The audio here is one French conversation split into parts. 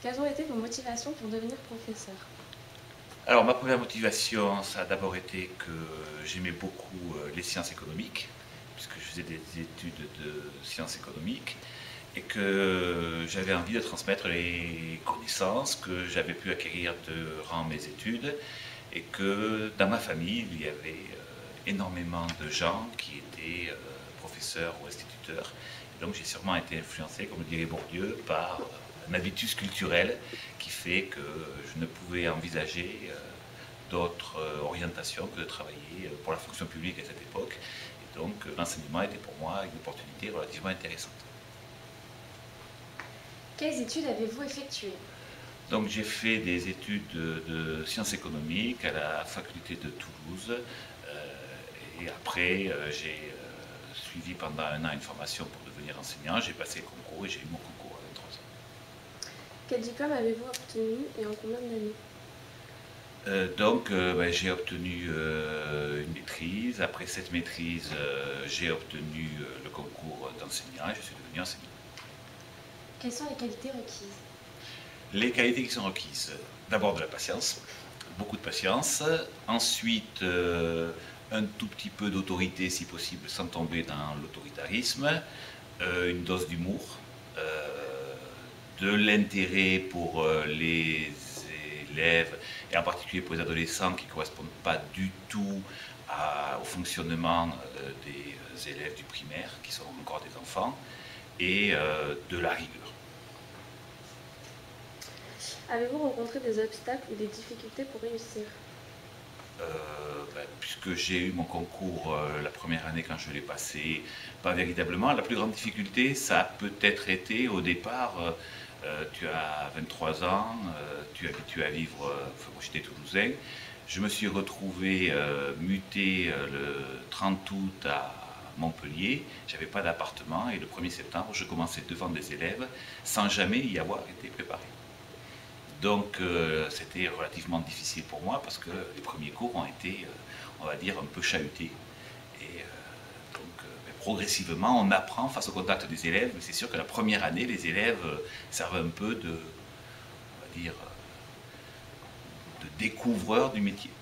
Quelles ont été vos motivations pour devenir professeur? Alors, ma première motivation, ça a d'abord été que j'aimais beaucoup les sciences économiques, puisque je faisais des études de sciences économiques, et que j'avais envie de transmettre les connaissances que j'avais pu acquérir durant mes études, et que dans ma famille, il y avait énormément de gens qui étaient professeurs ou instituteurs. Et donc j'ai sûrement été influencé, comme le dirait Bourdieu, par un habitus culturel qui fait que je ne pouvais envisager d'autres orientations que de travailler pour la fonction publique à cette époque. Et donc l'enseignement était pour moi une opportunité relativement intéressante. Quelles études avez-vous effectuées? Donc j'ai fait des études de sciences économiques à la faculté de Toulouse, et après j'ai suivi pendant un an une formation pour devenir enseignant. J'ai passé le concours et j'ai eu mon concours à 23 ans. Quel diplôme avez-vous obtenu et en combien d'années? J'ai obtenu une maîtrise. Après cette maîtrise, j'ai obtenu le concours d'enseignant et je suis devenu enseignant. Quelles sont les qualités requises? Les qualités qui sont requises, d'abord de la patience, beaucoup de patience. Ensuite, un tout petit peu d'autorité si possible sans tomber dans l'autoritarisme, une dose d'humour, de l'intérêt pour les élèves et en particulier pour les adolescents qui ne correspondent pas du tout au fonctionnement des élèves du primaire qui sont encore des enfants, et de la rigueur. Avez-vous rencontré des obstacles ou des difficultés pour réussir? Puisque j'ai eu mon concours la première année quand je l'ai passé, pas véritablement. La plus grande difficulté, ça a peut-être été au départ, tu as 23 ans, tu es habitué à vivre, moi j'étais toulousain, je me suis retrouvé muté le 30 août à Montpellier, j'avais pas d'appartement et le 1er septembre je commençais devant des élèves sans jamais y avoir été préparé. Donc c'était relativement difficile pour moi parce que les premiers cours ont été, on va dire, un peu chahutés. Et progressivement, on apprend face au contact des élèves, mais c'est sûr que la première année, les élèves servent un peu de, on va dire, de découvreurs du métier.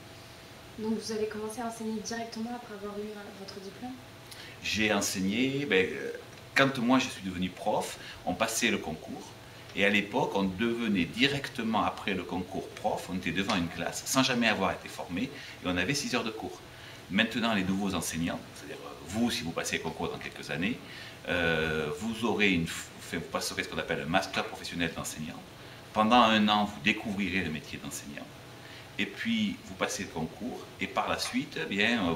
Donc vous avez commencé à enseigner directement après avoir eu votre diplôme? J'ai enseigné, quand moi je suis devenu prof, on passait le concours. Et à l'époque, on devenait directement après le concours prof, on était devant une classe sans jamais avoir été formé, et on avait 6 heures de cours. Maintenant, les nouveaux enseignants, c'est-à-dire vous, si vous passez le concours dans quelques années, vous passerez ce qu'on appelle un master professionnel d'enseignant. Pendant un an, vous découvrirez le métier d'enseignant. Et puis, vous passez le concours, et par la suite,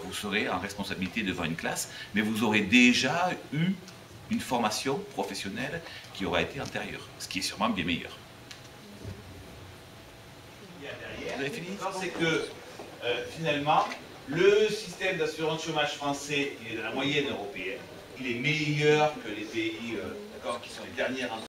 vous serez en responsabilité devant une classe, mais vous aurez déjà eu une formation professionnelle qui aura été antérieure, ce qui est sûrement bien meilleur. Vous avez fini? C'est que finalement, le système d'assurance chômage français, il est dans la moyenne européenne. Il est meilleur que les pays qui sont les derniers